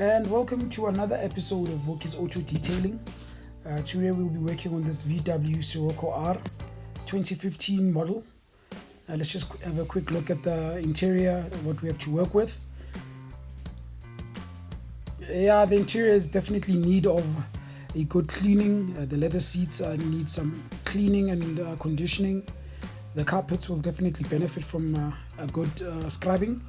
And welcome to another episode of Wookie's Auto Detailing. Today we'll be working on this VW SciroccR 2015 model. Let's just have a quick look at the interior, what we have to work with. Yeah, the interior is definitely in need of a good cleaning. The leather seats need some cleaning and conditioning. The carpets will definitely benefit from a good scrubbing.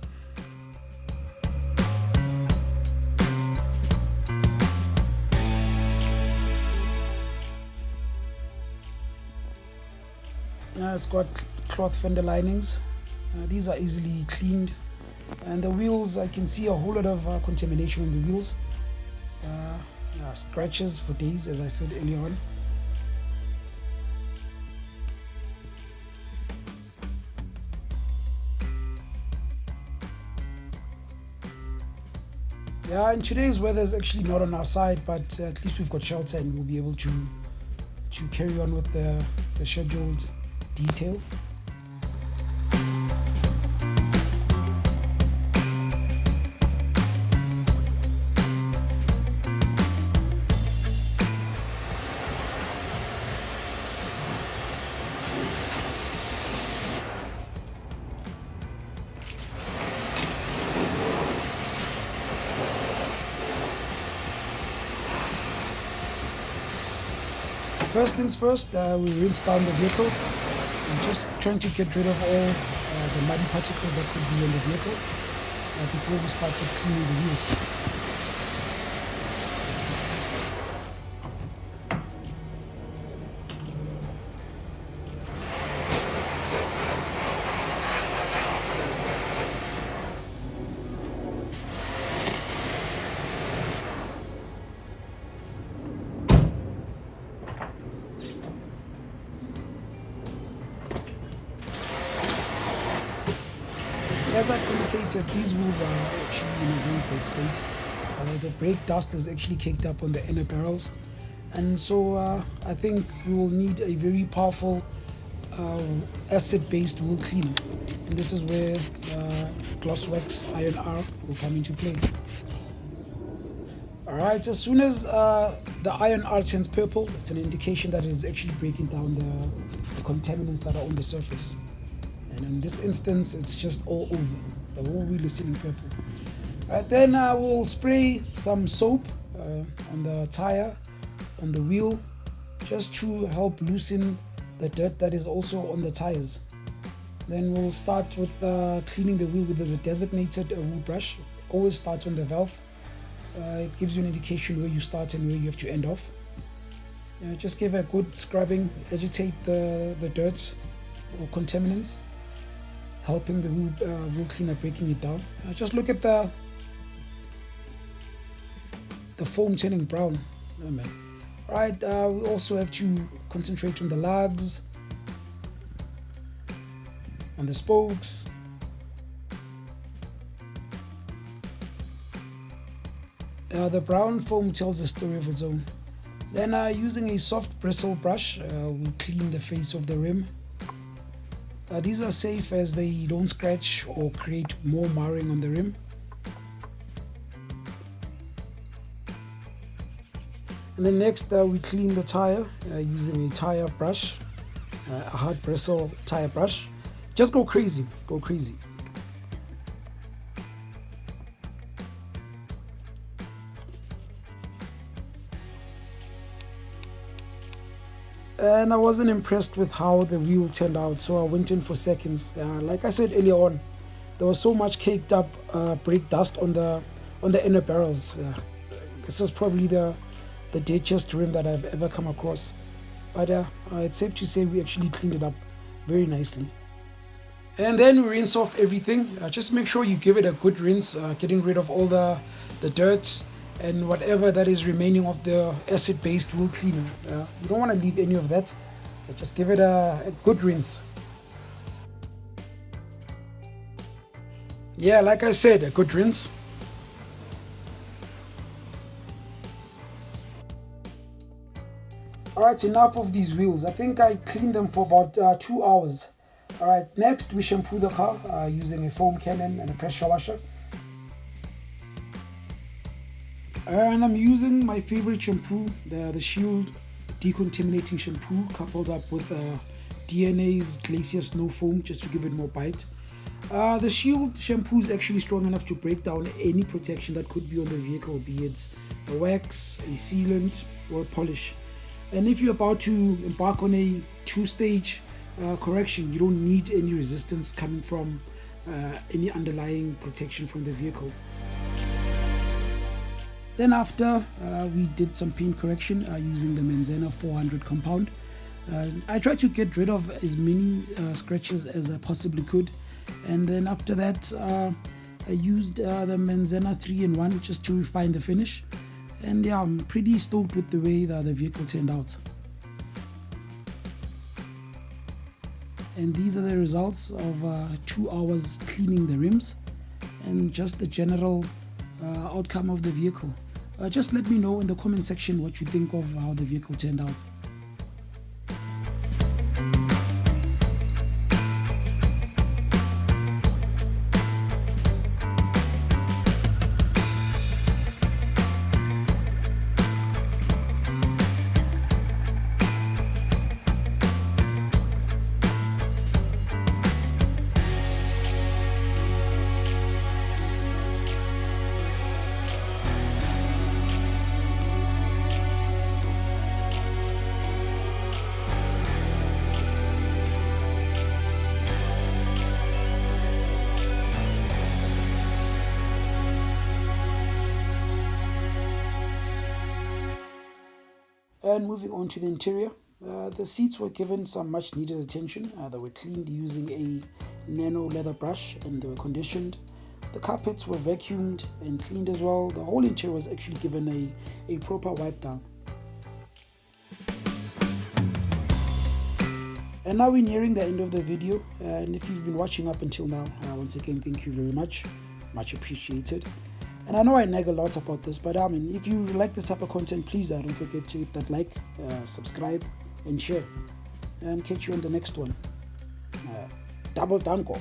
It's got cloth fender linings. These are easily cleaned. And the wheels, I can see a whole lot of contamination on the wheels. Scratches for days, as I said earlier on. Yeah, and today's weather is actually not on our side, but at least we've got shelter and we'll be able to carry on with the scheduled detail. First things first, we reinstall the vehicle. I'm just trying to get rid of all the muddy particles that could be on the vehicle before we start with cleaning the wheels. As I indicated, these wheels are actually in a very bad state. The brake dust is actually caked up on the inner barrels, and so I think we will need a very powerful acid-based wheel cleaner, and this is where Glossworks SciroccR will come into play. Alright, as soon as the SciroccR turns purple, it's an indication that it is actually breaking down the contaminants that are on the surface. And in this instance, it's just all over. The whole wheel is turning purple. Right, then we'll spray some soap on the tire, on the wheel, just to help loosen the dirt that is also on the tires. Then we'll start with cleaning the wheel with a designated wheel brush. Always start on the valve. It gives you an indication where you start and where you have to end off. Just give a good scrubbing, agitate the dirt or contaminants, helping the wheel cleaner breaking it down. Just look at the foam turning brown. Oh, man. Right, we also have to concentrate on the lugs, on the spokes. The brown foam tells a story of its own. Then using a soft bristle brush, we clean the face of the rim. These are safe as they don't scratch or create more marring on the rim. And then next we clean the tire using a tire brush, a hard bristle tire brush. Just go crazy, go crazy. And I wasn't impressed with how the wheel turned out, so I went in for seconds. Like I said earlier on, there was so much caked up brake dust on the inner barrels. This is probably the dirtiest rim that I've ever come across. But it's safe to say we actually cleaned it up very nicely. And then we rinse off everything. Just make sure you give it a good rinse, getting rid of all the dirt and whatever that is remaining of the acid-based wheel cleaner. You don't want to leave any of that. Just give it a good rinse. Yeah, like I said, a good rinse. Alright, enough of these wheels. I think I cleaned them for about 2 hours. Alright, next we shampoo the car using a foam cannon and a pressure washer. And I'm using my favorite shampoo, the Shield decontaminating shampoo, coupled up with DNA's Glacier Snow Foam, just to give it more bite. The Shield shampoo is actually strong enough to break down any protection that could be on the vehicle, be it a wax, a sealant, or a polish. And if you're about to embark on a two-stage correction, you don't need any resistance coming from any underlying protection from the vehicle. Then after we did some paint correction using the Menzena 400 compound. I tried to get rid of as many scratches as I possibly could, and then after that I used the Menzena 3-in-1 just to refine the finish. And yeah, I'm pretty stoked with the way that the vehicle turned out. And these are the results of 2 hours cleaning the rims and just the general outcome of the vehicle. Just let me know in the comment section what you think of how the vehicle turned out. And moving on to the interior, the seats were given some much needed attention. They were cleaned using a nano leather brush and they were conditioned. The carpets were vacuumed and cleaned as well. The whole interior was actually given a proper wipe down. And now we're nearing the end of the video, and if you've been watching up until now, once again, thank you very much appreciated. And I know I nag a lot about this, but I mean, if you like this type of content, please don't forget to hit that like, subscribe, and share. And catch you on the next one. Double danko.